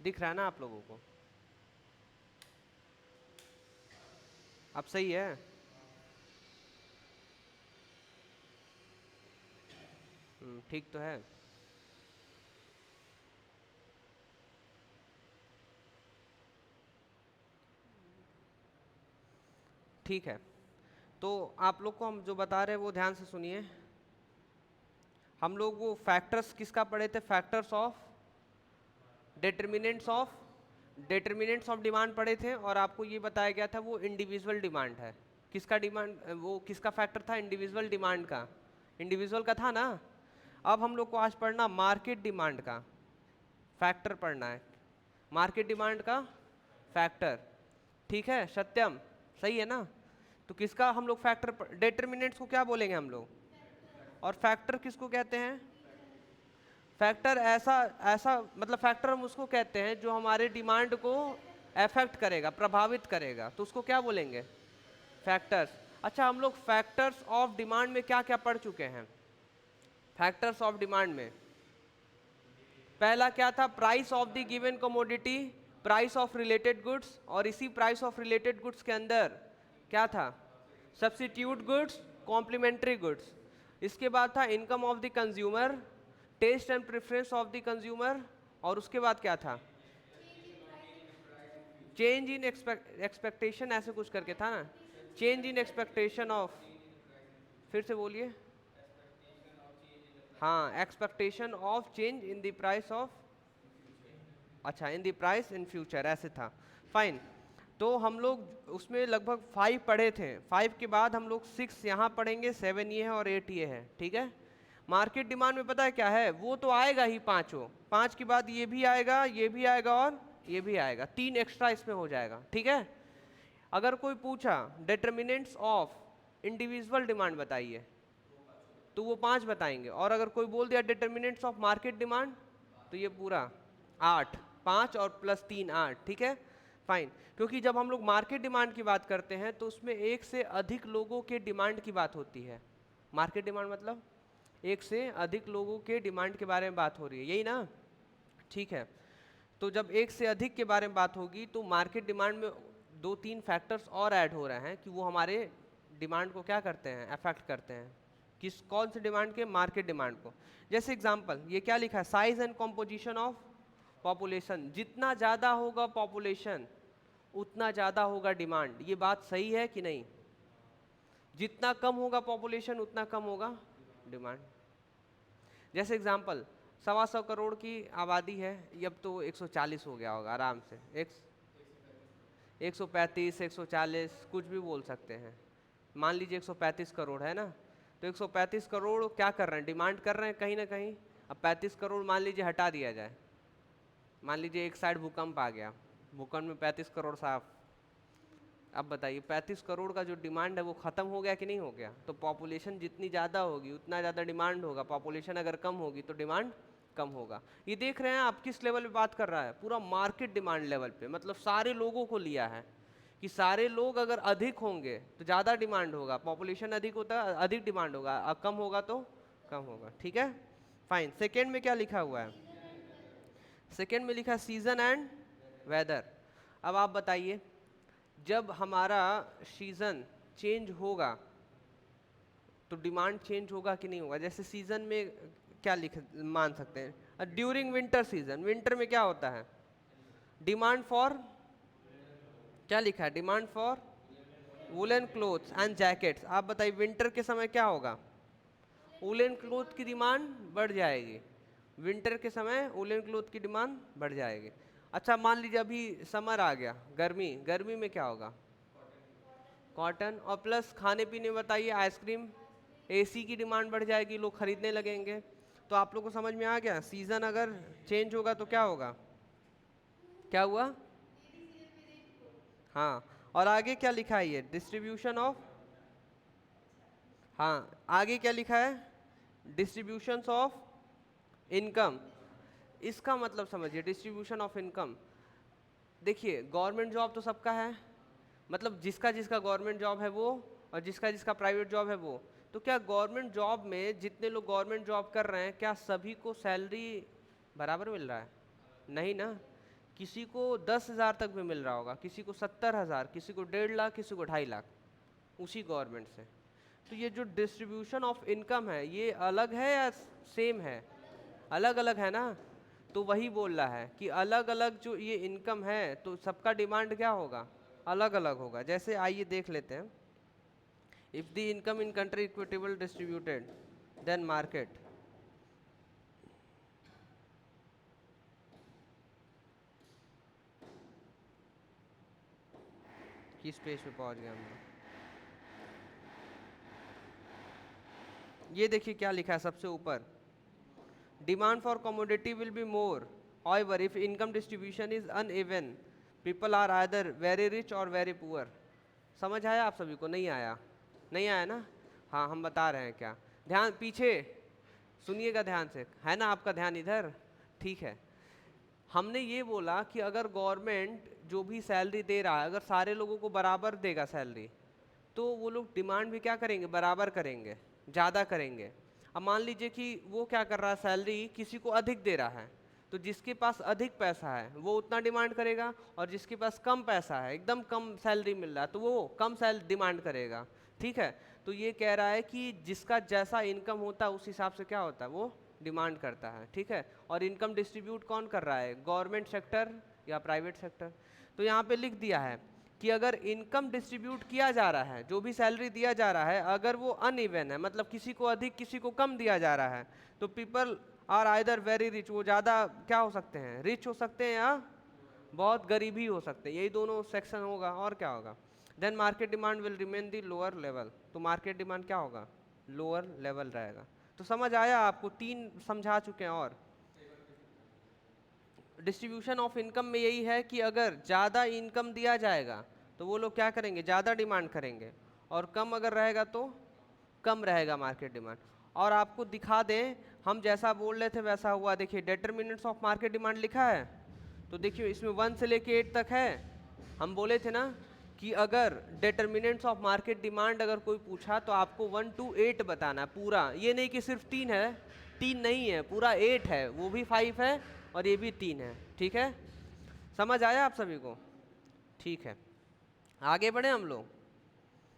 दिख रहा है ना आप लोगों को? अब सही है? ठीक तो है। ठीक है, तो आप लोग को हम जो बता रहे हैं वो ध्यान से सुनिए। हम लोग वो फैक्टर्स किसका पढ़े थे? Factors of determinants of demand पढ़े थे, और आपको ये बताया गया था वो इंडिविजुअल डिमांड है। किसका डिमांड, वो किसका फैक्टर था? इंडिविजुअल डिमांड का। इंडिविजुअल का था ना। अब हम लोग को आज पढ़ना मार्केट डिमांड का फैक्टर पढ़ना है, मार्केट डिमांड का फैक्टर। ठीक है सत्यम, सही है ना? तो किसका हम लोग फैक्टर, डिटर्मिनेंट्स को क्या बोलेंगे हम लोग, और फैक्टर किसको कहते हैं? फैक्टर ऐसा ऐसा मतलब फैक्टर हम उसको कहते हैं जो हमारे डिमांड को अफेक्ट करेगा, प्रभावित करेगा, तो उसको क्या बोलेंगे? फैक्टर्स। अच्छा, हम लोग फैक्टर्स ऑफ डिमांड में क्या क्या पढ़ चुके हैं? फैक्टर्स ऑफ डिमांड में पहला क्या था? Price of the given commodity, price of related goods, और इसी प्राइस ऑफ रिलेटेड गुड्स के अंदर क्या था? Substitute goods, complementary goods. इसके बाद था income of the consumer, taste and preference of the consumer, और उसके बाद क्या था? चेंज इन एक्सपेक्टेशन, ऐसे कुछ करके था ना, चेंज इन एक्सपेक्टेशन ऑफ, फिर से बोलिए। हाँ, expectation of change in the price of, अच्छा, in the price in future, ऐसे था। फाइन, तो हम लोग उसमें लगभग 5 पढ़े थे। 5 के बाद हम लोग 6 यहाँ पढ़ेंगे, 7 ये है और 8 ये है। ठीक है, मार्केट डिमांड में पता है क्या है? वो तो आएगा ही पांचों, 5 के बाद ये भी आएगा, ये भी आएगा और ये भी आएगा, 3 एक्स्ट्रा इसमें हो जाएगा। ठीक है, अगर कोई पूछा डिटर्मिनेंट्स ऑफ इंडिविजुअल डिमांड बताइए, तो वो 5 बताएंगे, और अगर कोई बोल दिया डिटर्मिनेंट्स ऑफ मार्केट डिमांड, तो ये पूरा 8, 5 और प्लस 3 8। ठीक है, फाइन, क्योंकि जब हम लोग मार्केट डिमांड की बात करते हैं तो उसमें एक से अधिक लोगों के डिमांड की बात होती है। मार्केट डिमांड मतलब एक से अधिक लोगों के डिमांड के बारे में बात हो रही है, यही ना? ठीक है, तो जब एक से अधिक के बारे में बात होगी तो मार्केट डिमांड में 2-3 फैक्टर्स और ऐड हो रहे हैं कि वो हमारे डिमांड को क्या करते हैं? अफेक्ट करते हैं। किस, कौन से डिमांड के? मार्केट डिमांड को। जैसे एग्जांपल ये क्या लिखा है? Size and composition of population. जितना ज़्यादा होगा पॉपुलेशन उतना ज़्यादा होगा डिमांड। ये बात सही है कि नहीं? जितना कम होगा पॉपुलेशन उतना कम होगा डिमांड। जैसे एग्जांपल 125 करोड़ की आबादी है, अब तो 140 हो गया होगा आराम से, 135 140 कुछ भी बोल सकते हैं। मान लीजिए 135 करोड़ है ना, तो 135 करोड़ क्या कर रहे हैं? डिमांड कर रहे हैं कहीं ना कहीं। अब 35 करोड़ मान लीजिए हटा दिया जाए, मान लीजिए एक साइड भूकंप आ गया, भूकंप में 35 करोड़ साफ। अब बताइए 35 करोड़ का जो डिमांड है वो खत्म हो गया कि नहीं हो गया? तो पॉपुलेशन जितनी ज़्यादा होगी उतना ज़्यादा डिमांड होगा, पॉपुलेशन अगर कम होगी तो डिमांड कम होगा। ये देख रहे हैं आप किस लेवल पे बात कर रहा है? पूरा मार्केट डिमांड लेवल पे, मतलब सारे लोगों को लिया है कि सारे लोग अगर अधिक होंगे तो ज़्यादा डिमांड होगा, पॉपुलेशन अधिक होता है अधिक डिमांड होगा, कम होगा तो कम होगा। ठीक है, फाइन। सेकेंड में क्या लिखा हुआ है? सेकेंड में लिखा सीजन एंड वेदर। अब आप बताइए, जब हमारा सीजन चेंज होगा तो डिमांड चेंज होगा कि नहीं होगा? जैसे सीजन में क्या लिख मान सकते हैं? ड्यूरिंग विंटर सीजन, विंटर में क्या होता है? डिमांड फॉर, क्या लिखा है? Demand for woollen clothes and jackets. आप बताइए विंटर के समय क्या होगा? वुलन क्लोथ की डिमांड बढ़ जाएगी, विंटर के समय वुलन क्लोथ की डिमांड बढ़ जाएगी। अच्छा, मान लीजिए अभी समर आ गया, गर्मी, गर्मी में क्या होगा? कॉटन, और प्लस खाने पीने में बताइए, आइसक्रीम, एसी की डिमांड बढ़ जाएगी, लोग खरीदने लगेंगे। तो आप लोग को समझ में आ गया, सीजन अगर चेंज होगा तो क्या होगा? क्या हुआ? हाँ, और आगे क्या लिखा है? ये डिस्ट्रीब्यूशन ऑफ, हाँ आगे क्या लिखा है? Distribution of income. इसका मतलब समझिए, डिस्ट्रीब्यूशन ऑफ इनकम। देखिए गवर्नमेंट जॉब तो सबका है, मतलब जिसका जिसका गवर्नमेंट जॉब है वो, और जिसका जिसका प्राइवेट जॉब है वो। तो क्या गवर्नमेंट जॉब में जितने लोग गवर्नमेंट जॉब कर रहे हैं क्या सभी को सैलरी बराबर मिल रहा है? नहीं ना। किसी को 10,000 तक भी मिल रहा होगा, किसी को 70,000, किसी को 1.5 लाख, किसी को 2.5 लाख, उसी गवर्नमेंट से। तो ये जो डिस्ट्रीब्यूशन ऑफ इनकम है ये अलग है या सेम है? अलग अलग है ना। तो वही बोल रहा है कि अलग अलग जो ये इनकम है तो सबका डिमांड क्या होगा? अलग अलग होगा। जैसे आइए देख लेते हैं, if the income in country equitable distributed then market. किस पेज पे पहुंच गए हम लोग? ये देखिए क्या लिखा है सबसे ऊपर, demand for commodity will be more, however if income distribution is uneven people are either very rich or very poor। समझ आया आप सभी को? नहीं आया? नहीं आया ना? हाँ हम बता रहे हैं क्या, ध्यान पीछे सुनिएगा ध्यान से, है ना आपका ध्यान इधर? ठीक है। हमने ये बोला कि अगर गवर्नमेंट जो भी सैलरी दे रहा है अगर सारे लोगों को बराबर देगा सैलरी, तो वो लोग डिमांड भी क्या करेंगे? बराबर करेंगे, ज़्यादा करेंगे। अब मान लीजिए कि वो क्या कर रहा है, सैलरी किसी को अधिक दे रहा है, तो जिसके पास अधिक पैसा है वो उतना डिमांड करेगा, और जिसके पास कम पैसा है, एकदम कम सैलरी मिल रहा है, तो वो कम सैलरी डिमांड करेगा। ठीक है। तो ये कह रहा है कि जिसका जैसा इनकम होता है उस हिसाब से क्या होता है, वो डिमांड करता है। ठीक है। और इनकम डिस्ट्रीब्यूट कौन कर रहा है? गवर्नमेंट सेक्टर या प्राइवेट सेक्टर? तो यहाँ पे लिख दिया है कि अगर इनकम डिस्ट्रीब्यूट किया जा रहा है, जो भी सैलरी दिया जा रहा है, अगर वो अनइवन है, मतलब किसी को अधिक किसी को कम दिया जा रहा है, तो people are either very rich, वो ज़्यादा क्या हो सकते हैं? रिच हो सकते हैं, या बहुत गरीब ही हो सकते हैं। यही दोनों सेक्शन होगा, और क्या होगा? Then market demand will remain the lower level. तो मार्केट डिमांड क्या होगा? लोअर लेवल रहेगा। तो समझ आया आपको? 3 समझा चुके हैं। और डिस्ट्रीब्यूशन ऑफ इनकम में यही है कि अगर ज़्यादा इनकम दिया जाएगा तो वो लोग क्या करेंगे? ज़्यादा डिमांड करेंगे, और कम अगर रहेगा तो कम रहेगा मार्केट डिमांड। और आपको दिखा दें, हम जैसा बोल रहे थे वैसा हुआ। देखिए डिटरमिनेंट्स ऑफ मार्केट डिमांड लिखा है, तो देखिए इसमें 1 से लेके 8 तक है। हम बोले थे ना कि अगर डिटरमिनेंट्स ऑफ मार्केट डिमांड अगर कोई पूछा तो आपको 1 to 8 बताना है पूरा, ये नहीं कि सिर्फ 3 है, 3 नहीं है, पूरा 8 है, वो भी 5 है और ये भी 3 है। ठीक है, समझ आया आप सभी को? ठीक है, आगे बढ़े हम लोग।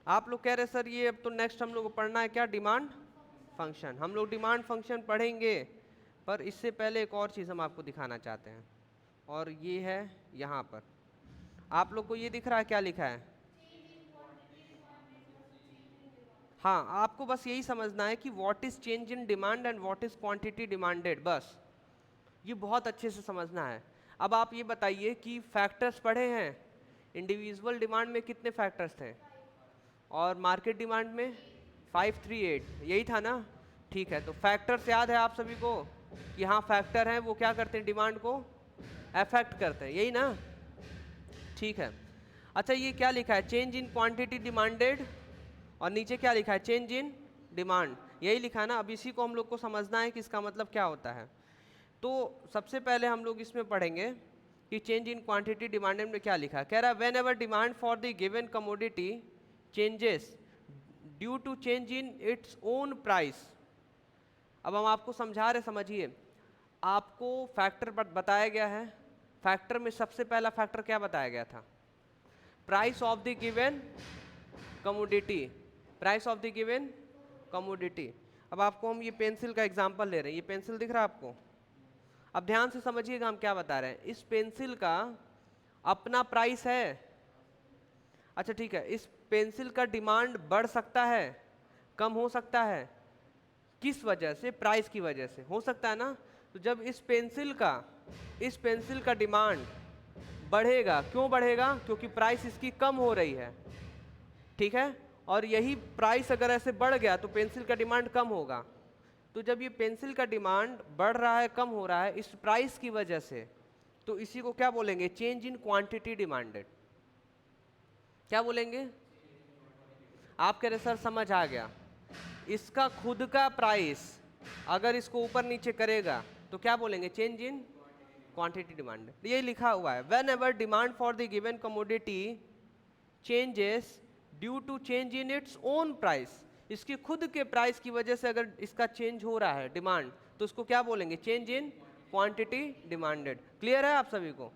आप लोग कह रहे सर ये अब तो नेक्स्ट हम लोग को पढ़ना है क्या? Demand function. हम लोग डिमांड फंक्शन पढ़ेंगे, पर इससे पहले एक और चीज़ हम आपको दिखाना चाहते हैं, और ये है यहाँ पर। आप लोग को ये दिख रहा है क्या लिखा है? हाँ, आपको बस यही समझना है कि what is change in demand and what is quantity demanded, बस ये बहुत अच्छे से समझना है। अब आप ये बताइए कि फैक्टर्स पढ़े हैं, इंडिविजुअल डिमांड में कितने फैक्टर्स थे, और मार्केट डिमांड में 538, यही था ना? ठीक है, तो फैक्टर्स याद है आप सभी को कि हाँ फैक्टर हैं, वो क्या करते हैं? डिमांड को अफेक्ट करते हैं, यही ना? ठीक है। अच्छा, ये क्या लिखा है? चेंज इन क्वांटिटी डिमांडेड, और नीचे क्या लिखा है? चेंज इन डिमांड, यही लिखा है ना? अब इसी को हम लोग को समझना है कि इसका मतलब क्या होता है। तो सबसे पहले हम लोग इसमें पढ़ेंगे कि चेंज इन क्वांटिटी डिमांडेड में क्या लिखा है। कह रहा है whenever demand for the given commodity changes due to change in its own price. अब हम आपको समझा रहे, समझिए। आपको फैक्टर बताया गया है, फैक्टर में सबसे पहला फैक्टर क्या बताया गया था? Price of the given commodity, price of the given commodity. अब आपको हम ये पेंसिल का एग्जांपल ले रहे हैं, ये पेंसिल दिख रहा है आपको? अब ध्यान से समझिएगा हम क्या बता रहे हैं। इस पेंसिल का अपना प्राइस है। अच्छा ठीक है, इस पेंसिल का डिमांड बढ़ सकता है, कम हो सकता है, किस वजह से? प्राइस की वजह से, हो सकता है ना? तो जब इस पेंसिल का डिमांड बढ़ेगा, क्यों बढ़ेगा? क्योंकि प्राइस इसकी कम हो रही है। ठीक है, और यही प्राइस अगर ऐसे बढ़ गया तो पेंसिल का डिमांड कम होगा। तो जब ये पेंसिल का डिमांड बढ़ रहा है, कम हो रहा है इस प्राइस की वजह से, तो इसी को क्या बोलेंगे? Change in quantity demanded. क्या बोलेंगे? आप कह रहे सर समझ आ गया, इसका खुद का प्राइस अगर इसको ऊपर नीचे करेगा तो क्या बोलेंगे? Change in quantity demanded. ये लिखा हुआ है, whenever demand for the given commodity changes due to change in its own price, इसके खुद के प्राइस की वजह से अगर इसका चेंज हो रहा है डिमांड, तो उसको क्या बोलेंगे? Change in quantity demanded. Clear है आप सभी को?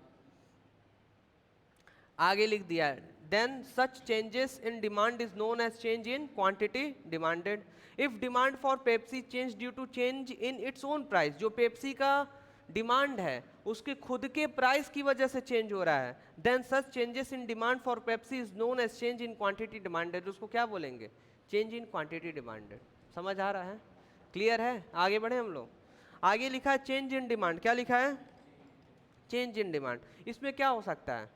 आगे लिख दिया है, then such changes in demand is known as change in quantity demanded. If demand for Pepsi change due to change in its own price, जो पेप्सी का डिमांड है उसके खुद के प्राइस की वजह से चेंज हो रहा है, then such changes in demand for Pepsi is known as change in quantity demanded. उसको क्या बोलेंगे? Change in quantity demanded. समझ आ रहा है? क्लियर है? आगे बढ़े हम लोग। आगे लिखा है चेंज इन डिमांड। क्या लिखा है? Change in demand. इसमें क्या हो सकता है?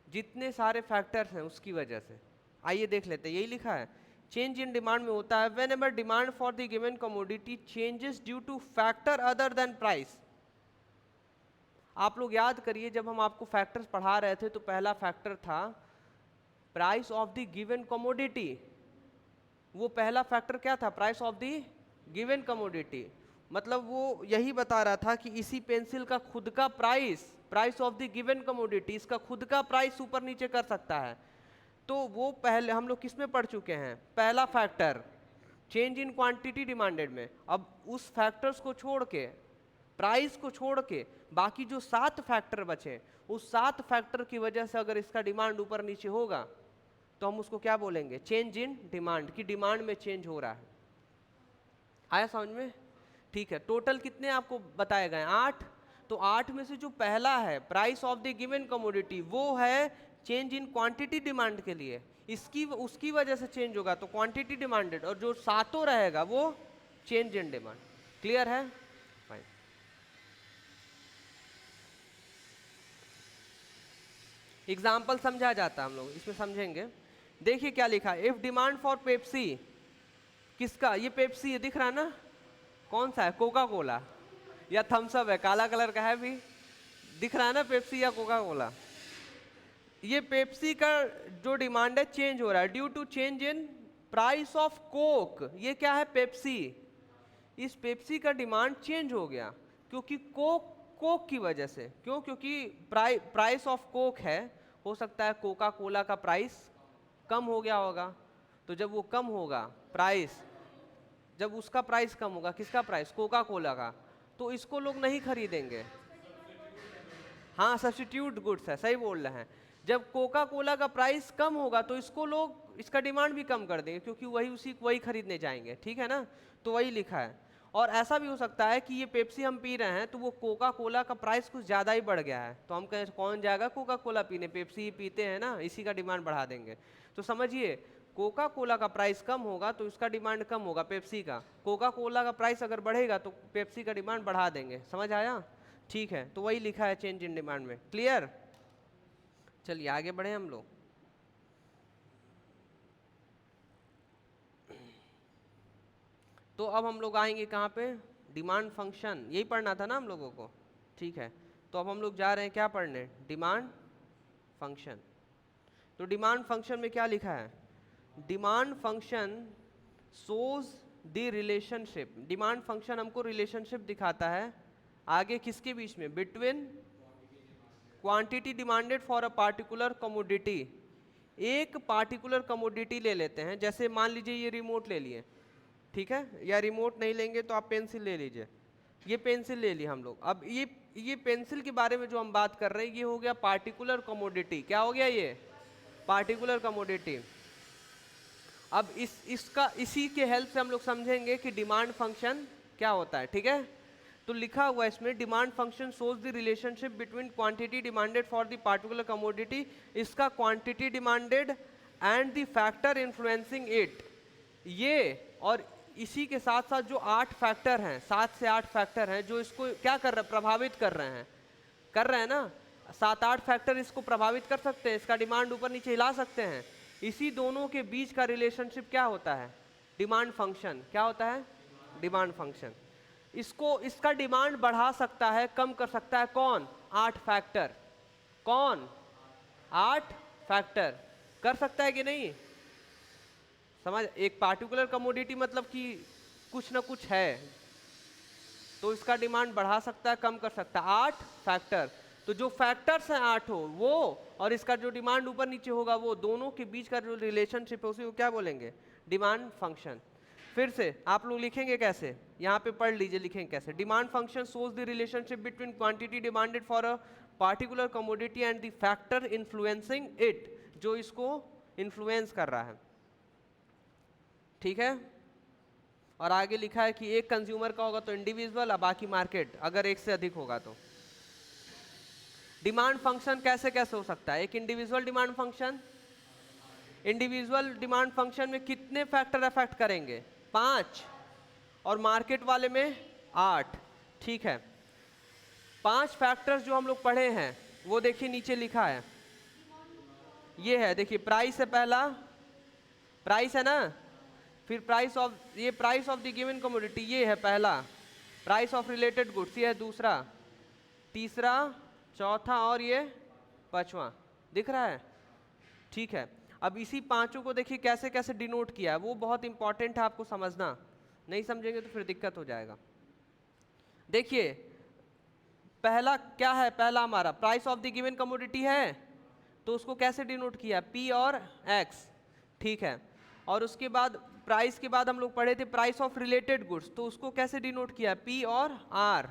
जितने सारे फैक्टर्स हैं उसकी वजह से। आइए देख लेते हैं, यही लिखा है चेंज इन डिमांड में होता है when ever demand for the given commodity changes due two factor other than price. आप लोग याद करिए, जब हम आपको फैक्टर्स पढ़ा रहे थे तो पहला फैक्टर था price of the given commodity. वो पहला फैक्टर क्या था? Price of the given commodity. मतलब वो यही बता रहा था कि इसी पेंसिल का खुद का price of the given commodity, इसका खुद का प्राइस ऊपर नीचे कर सकता है। तो वो पहले हम लोग किस में पढ़ चुके हैं? पहला factor change in quantity demanded में। अब उस फैक्टर्स को छोड़ के, प्राइस को छोड़ के, बाकी जो 7 फैक्टर बचे, उस 7 फैक्टर की वजह से अगर इसका डिमांड ऊपर नीचे होगा तो हम उसको क्या बोलेंगे? चेंज इन डिमांड, की डिमांड में चेंज हो रहा है। आया समझ में? ठीक है। टोटल कितने आपको बताए गए? 8। तो 8 में से जो पहला है price of the given commodity, वो है चेंज इन क्वांटिटी डिमांड के लिए, इसकी उसकी वजह से चेंज होगा तो क्वांटिटी डिमांडेड, और जो 7 रहेगा वो चेंज इन डिमांड। क्लियर है? फाइन। एग्जाम्पल समझा जाता है, हम लोग इसमें समझेंगे। देखिए क्या लिखा है, इफ डिमांड फॉर पेप्सी, किसका? ये पेप्सी है, दिख रहा है ना? कौन सा है? कोका कोला या थम्स अप है? काला कलर का है भी, दिख रहा है ना? पेप्सी या कोका कोला। ये पेप्सी का जो डिमांड है चेंज हो रहा है due to change in price of Coke. ये क्या है? पेप्सी। इस पेप्सी का डिमांड चेंज हो गया क्योंकि कोक की वजह से। क्यों? क्योंकि प्राइस ऑफ कोक है, हो सकता है कोका कोला का प्राइस कम हो गया होगा। तो जब वो कम होगा प्राइस, जब उसका प्राइस कम होगा, किसका प्राइस? कोका कोला का, तो इसको लोग नहीं खरीदेंगे। हाँ, सब्स्टिट्यूट गुड्स है, सही बोल रहे हैं। जब कोका कोला का प्राइस कम होगा तो इसको लोग, इसका डिमांड भी कम कर देंगे क्योंकि वही खरीदने जाएंगे। ठीक है ना? तो वही लिखा है। और ऐसा भी हो सकता है कि ये पेप्सी हम पी रहे हैं तो वो कोका कोला का प्राइस कुछ ज़्यादा ही बढ़ गया है, तो हम कहें कौन जाएगा कोका कोला पीने, पेप्सी ही पीते हैं ना, इसी का डिमांड बढ़ा देंगे। तो समझिए, कोका कोला का प्राइस कम होगा तो इसका डिमांड कम होगा पेप्सी का। कोका कोला का प्राइस अगर बढ़ेगा तो पेप्सी का डिमांड बढ़ा देंगे। समझ आया? ठीक है। तो वही लिखा है चेंज इन डिमांड में। क्लियर? चलिए आगे बढ़े हम लोग। तो अब हम लोग आएंगे कहाँ पे? Demand function. यही पढ़ना था ना हम लोगों को? ठीक है। तो अब हम लोग जा रहे हैं क्या पढ़ने? Demand function. तो डिमांड फंक्शन में क्या लिखा है? Demand function shows the relationship. Demand function हमको रिलेशनशिप दिखाता है आगे किसके बीच में? Between quantity demanded for a particular commodity. एक पार्टिकुलर कमोडिटी ले लेते हैं, जैसे मान लीजिए ये रिमोट ले लिए, ठीक है? या रिमोट नहीं लेंगे तो आप पेंसिल ले लीजिए। ये पेंसिल ले ली हम लोग। अब ये पेंसिल के बारे में जो हम बात कर रहे हैं ये हो गया पार्टिकुलर कमोडिटी। क्या हो गया? ये पार्टिकुलर कमोडिटी। अब इसी के हेल्प से हम लोग समझेंगे कि डिमांड फंक्शन क्या होता है। ठीक है? तो लिखा हुआ है इसमें, demand function shows the relationship between quantity demanded for the particular commodity. इसका quantity demanded and the factor influencing it, ये और इसी के साथ साथ जो 8 फैक्टर हैं, 7 से 8 फैक्टर हैं जो इसको क्या कर रहे हैं? प्रभावित कर रहे हैं ना? 7-8 फैक्टर इसको प्रभावित कर सकते हैं, इसका डिमांड ऊपर नीचे हिला सकते हैं। इसी दोनों के बीच का रिलेशनशिप क्या होता है? Demand function. क्या होता है? Demand function. इसका डिमांड बढ़ा सकता है, कम कर सकता है कौन? 8 फैक्टर। कौन? 8 फैक्टर कर सकता है कि नहीं? समझ? एक पार्टिकुलर कमोडिटी मतलब कि कुछ ना कुछ है, तो इसका डिमांड बढ़ा सकता है, कम कर सकता है। 8 फैक्टर। तो जो फैक्टर्स हैं 8 वो, और इसका जो डिमांड ऊपर नीचे होगा वो, दोनों के बीच का जो रिलेशनशिप है उसी को क्या बोलेंगे? Demand function. फिर से आप लोग लिखेंगे कैसे? यहाँ पे पढ़ लीजिए, लिखेंगे कैसे? Demand function shows the relationship between quantity demanded for a particular commodity and the factor influencing it, जो इसको इन्फ्लुएंस कर रहा है। ठीक है, और आगे लिखा है कि एक कंज्यूमर का होगा तो इंडिविजुअल, और बाकी मार्केट अगर एक से अधिक होगा तो। डिमांड फंक्शन कैसे कैसे हो सकता है? एक individual demand function, individual demand function में कितने फैक्टर अफेक्ट करेंगे? 5, और मार्केट वाले में 8। ठीक है, 5 फैक्टर्स जो हम लोग पढ़े हैं वो देखिए नीचे लिखा है, ये है देखिए, प्राइस है पहला, प्राइस है ना, फिर प्राइस ऑफ, ये price of the given commodity ये है पहला, प्राइस ऑफ रिलेटेड गुड्स ये है दूसरा, तीसरा, चौथा और ये पांचवा, दिख रहा है? ठीक है, अब इसी पांचों को देखिए कैसे कैसे डिनोट किया है, वो बहुत इंपॉर्टेंट है आपको समझना, नहीं समझेंगे तो फिर दिक्कत हो जाएगा। देखिए पहला क्या है, पहला हमारा price of the given commodity है, तो उसको कैसे डिनोट किया? P और X। ठीक है, और उसके बाद प्राइस के बाद हम लोग पढ़े थे प्राइस ऑफ रिलेटेड गुड्स, तो उसको कैसे डिनोट किया? P और R।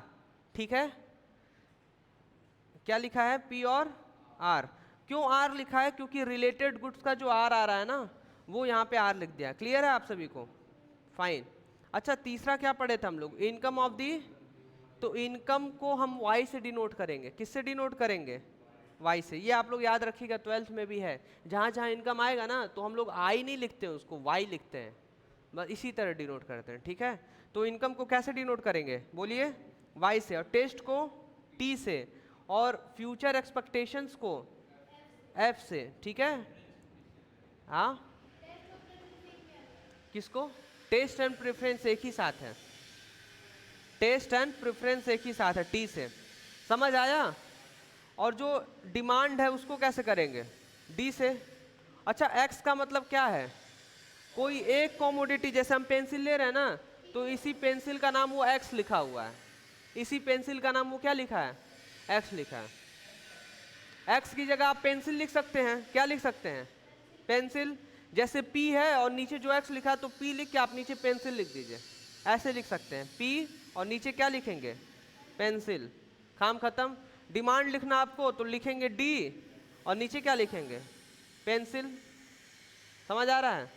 ठीक है, क्या लिखा है? P और R। क्यों R लिखा है? क्योंकि रिलेटेड गुड्स का जो R आ रहा है ना, वो यहाँ पे R लिख दिया। क्लियर है आप सभी को? फाइन। अच्छा, तीसरा क्या पढ़े थे हम लोग? इनकम ऑफ दी, तो इनकम को हम Y से डिनोट करेंगे। किससे डिनोट करेंगे? Y से। ये आप लोग याद रखिएगा, 12th में भी है, जहाँ जहाँ इनकम आएगा ना तो हम लोग I नहीं लिखते हैं, उसको Y लिखते हैं, बस इसी तरह डिनोट करते हैं। ठीक है, तो इनकम को कैसे डिनोट करेंगे बोलिए? Y से, और टेस्ट को T से, और फ्यूचर एक्सपेक्टेशंस को F से। ठीक है, हाँ, किसको? टेस्ट एंड प्रेफरेंस एक ही साथ है, टेस्ट एंड प्रेफरेंस एक ही साथ है, T से। समझ आया? और जो डिमांड है उसको कैसे करेंगे? D से। अच्छा, X का मतलब क्या है? कोई एक कॉमोडिटी, जैसे हम पेंसिल ले रहे हैं ना, तो इसी पेंसिल का नाम वो X लिखा हुआ है, इसी पेंसिल का नाम वो क्या लिखा है? X लिखा है। X की जगह आप पेंसिल लिख सकते हैं, क्या लिख सकते हैं? पेंसिल। जैसे P है और नीचे जो X लिखा है, तो P लिख के आप नीचे पेंसिल लिख दीजिए, ऐसे लिख सकते हैं, P और नीचे क्या लिखेंगे? पेंसिल। काम खत्म। डिमांड लिखना आपको तो लिखेंगे D और नीचे क्या लिखेंगे? पेंसिल। समझ आ रहा है?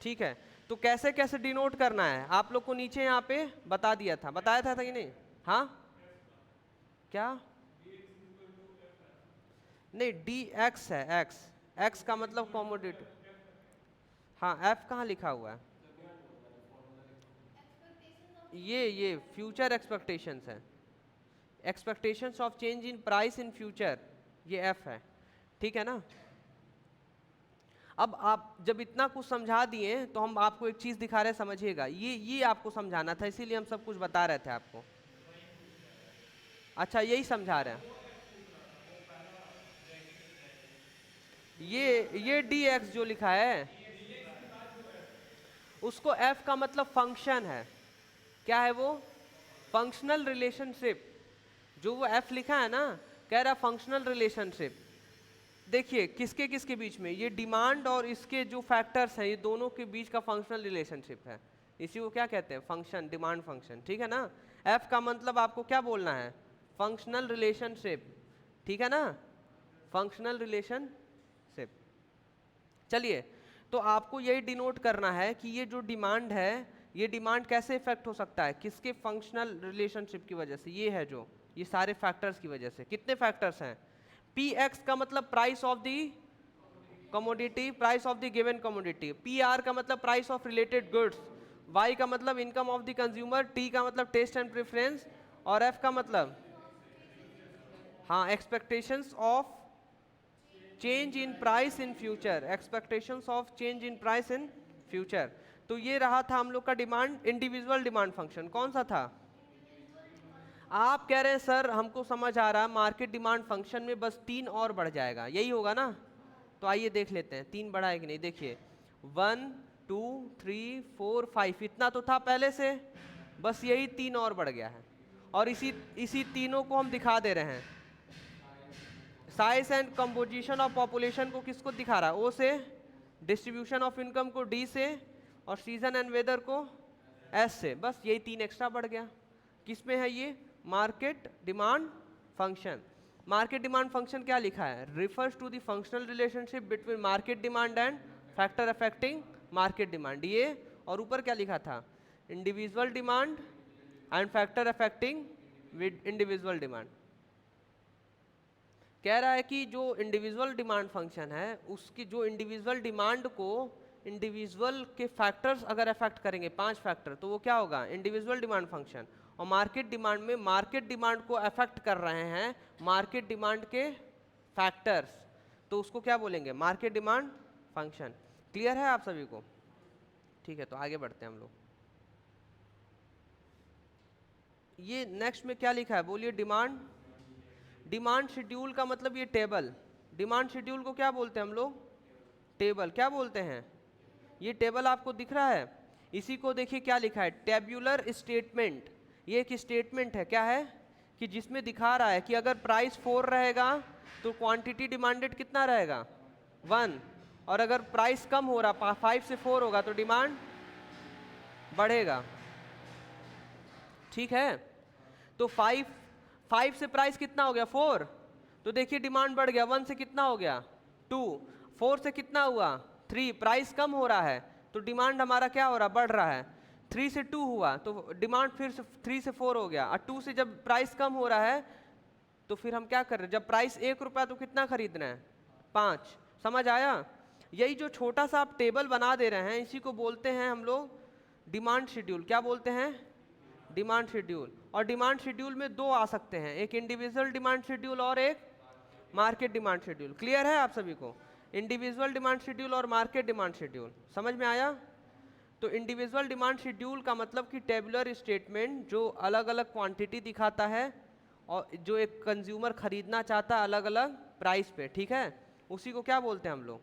ठीक है, तो कैसे कैसे डिनोट करना है आप लोग को नीचे यहाँ पे बता दिया था, बताया था कि नहीं? हाँ, क्या? नहीं, DX है, X का मतलब कॉमोडिटी। हाँ, F कहाँ लिखा हुआ है? ये फ्यूचर एक्सपेक्टेशंस है, expectations of change in price in future, ये F है। ठीक है ना? अब आप जब इतना कुछ समझा दिए तो हम आपको एक चीज दिखा रहे हैं, समझिएगा, ये आपको समझाना था, इसीलिए हम सब कुछ बता रहे थे आपको। अच्छा, यही समझा रहे हैं। ये DX जो लिखा है, उसको F का मतलब फंक्शन है। क्या है वो? Functional relationship. जो वो F लिखा है ना, कह रहा फंक्शनल रिलेशनशिप। देखिए किसके किसके बीच में? ये डिमांड और इसके जो फैक्टर्स हैं, ये दोनों के बीच का फंक्शनल रिलेशनशिप है, इसी को क्या कहते हैं? Function, demand function. ठीक है ना? F का मतलब आपको क्या बोलना है? Functional relationship. ठीक है ना? Functional relationship. चलिए, तो आपको यही डिनोट करना है कि ये जो डिमांड है, ये डिमांड कैसे इफेक्ट हो सकता है? किसके फंक्शनल रिलेशनशिप की वजह से? ये है जो, ये सारे फैक्टर्स की वजह से। कितने फैक्टर्स हैं? Px का मतलब price of the commodity, price of the given commodity. PR का मतलब price of related goods. Y का मतलब income of the consumer. T का मतलब टेस्ट एंड प्रेफरेंस। और F का मतलब, हाँ, expectations of change in price in future, expectations of change in price in future. तो ये रहा था हम लोग का डिमांड, इंडिविजुअल डिमांड फंक्शन। कौन सा था? आप कह रहे हैं सर हमको समझ आ रहा है, मार्केट डिमांड फंक्शन में बस 3 और बढ़ जाएगा, यही होगा ना? तो आइए देख लेते हैं 3 बढ़ा है कि नहीं। देखिए 1 2 3 4 5, इतना तो था पहले से, बस यही 3 और बढ़ गया है, और इसी तीनों को हम दिखा दे रहे हैं। Size and composition of population को किसको दिखा रहा है? O से, डिस्ट्रीब्यूशन ऑफ इनकम को D से, और सीजन एंड वेदर को S से। बस यही 3 एक्स्ट्रा बढ़ गया। किस में है ये? Market demand function. Market demand function क्या लिखा है, refers to the functional relationship between market demand and factor affecting market demand, ये और ऊपर क्या लिखा था, individual demand and factor affecting with individual demand. कह रहा है कि जो इंडिविजुअल डिमांड फंक्शन है उसकी जो इंडिविजुअल डिमांड को इंडिविजुअल के फैक्टर्स अगर अफेक्ट करेंगे 5 फैक्टर तो वो क्या होगा, इंडिविजुअल डिमांड फंक्शन। और मार्केट डिमांड में मार्केट डिमांड को अफेक्ट कर रहे हैं मार्केट डिमांड के फैक्टर्स, तो उसको क्या बोलेंगे, मार्केट डिमांड फंक्शन। क्लियर है आप सभी को? ठीक है, तो आगे बढ़ते हैं हम लोग। ये नेक्स्ट में क्या लिखा है बोलिए, डिमांड। डिमांड शेड्यूल का मतलब ये टेबल, डिमांड शेड्यूल को क्या बोलते हैं हम लोग, टेबल। क्या बोलते हैं, ये टेबल आपको दिख रहा है, इसी को देखिए क्या लिखा है, टेब्यूलर स्टेटमेंट। ये एक स्टेटमेंट है, क्या है कि जिसमें दिखा रहा है कि अगर प्राइस 4 रहेगा तो क्वांटिटी डिमांडेड कितना रहेगा 1, और अगर प्राइस कम हो रहा 5 से 4 होगा तो डिमांड बढ़ेगा। ठीक है, तो 5 से प्राइस कितना हो गया 4, तो देखिए डिमांड बढ़ गया, 1 से कितना हो गया 2, 4 से कितना हुआ 3, प्राइस कम हो रहा है तो डिमांड हमारा क्या हो रहा, बढ़ रहा है। 3 से 2 हुआ तो डिमांड फिर से 3 से 4 हो गया, और 2 से जब प्राइस कम हो रहा है तो फिर हम क्या कर रहे हैं, जब प्राइस 1 रुपया तो कितना खरीदना है 5। समझ आया? यही जो छोटा सा आप टेबल बना दे रहे हैं इसी को बोलते हैं हम लोग डिमांड शेड्यूल। क्या बोलते हैं, डिमांड शेड्यूल। और डिमांड शेड्यूल में 2 आ सकते हैं, एक इंडिविजुअल डिमांड शेड्यूल और एक मार्केट डिमांड शेड्यूल। क्लियर है आप सभी को, इंडिविजुअल डिमांड शेड्यूल और मार्केट डिमांड शेड्यूल, समझ में आया? तो इंडिविजुअल डिमांड शेड्यूल का मतलब कि टेबुलर स्टेटमेंट जो अलग अलग क्वांटिटी दिखाता है और जो एक कंज्यूमर खरीदना चाहता है अलग अलग प्राइस पे, ठीक है, उसी को क्या बोलते हैं हम लोग,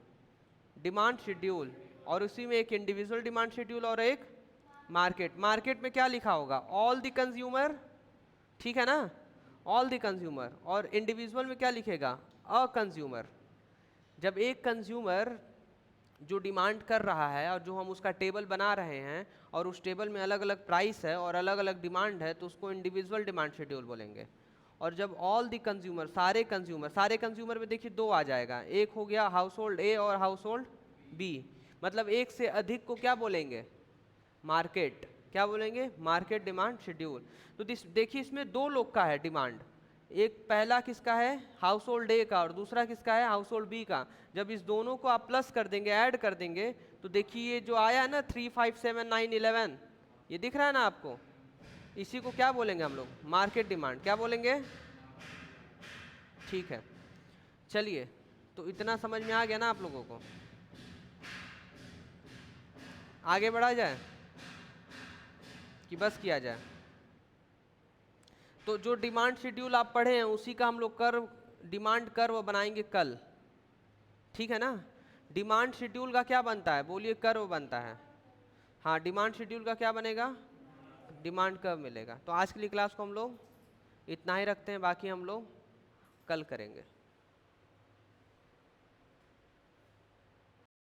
डिमांड शेड्यूल। और उसी में एक इंडिविजुअल डिमांड शेड्यूल और एक मार्केट। मार्केट में क्या लिखा होगा, ऑल द कंज्यूमर, ठीक है ना, ऑल द कंज्यूमर। और इंडिविजुअल में क्या लिखेगा, अ कंज्यूमर। जब एक कंज्यूमर जो डिमांड कर रहा है और जो हम उसका टेबल बना रहे हैं और उस टेबल में अलग अलग प्राइस है और अलग अलग डिमांड है तो उसको इंडिविजुअल डिमांड शेड्यूल बोलेंगे। और जब ऑल द कंज्यूमर, सारे कंज्यूमर में देखिए 2 आ जाएगा, एक हो गया हाउस होल्ड ए और हाउस होल्ड बी, मतलब एक से अधिक को क्या बोलेंगे, मार्केट। क्या बोलेंगे, मार्केट डिमांड शेड्यूल। तो देखिए इसमें 2 लोग का है डिमांड, एक पहला किसका है हाउस होल्ड ए का और दूसरा किसका है हाउस होल्ड बी का। जब इस दोनों को आप प्लस कर देंगे, ऐड कर देंगे, तो देखिए ये जो आया है ना 3, 5, 7, 9, 11, ये दिख रहा है ना आपको, इसी को क्या बोलेंगे हम लोग, मार्केट डिमांड। क्या बोलेंगे, ठीक है। चलिए, तो इतना समझ में आ गया ना आप लोगों को, आगे बढ़ा जाए कि बस किया जाए? तो जो डिमांड शेड्यूल आप पढ़े हैं उसी का हम लोग कर्व, डिमांड कर्व बनाएंगे कल, ठीक है ना। डिमांड शेड्यूल का क्या बनता है बोलिए, कर्व बनता है। हाँ, डिमांड शेड्यूल का क्या बनेगा, डिमांड कर्व मिलेगा। तो आज के लिए क्लास को हम लोग इतना ही रखते हैं, बाकी हम लोग कल करेंगे।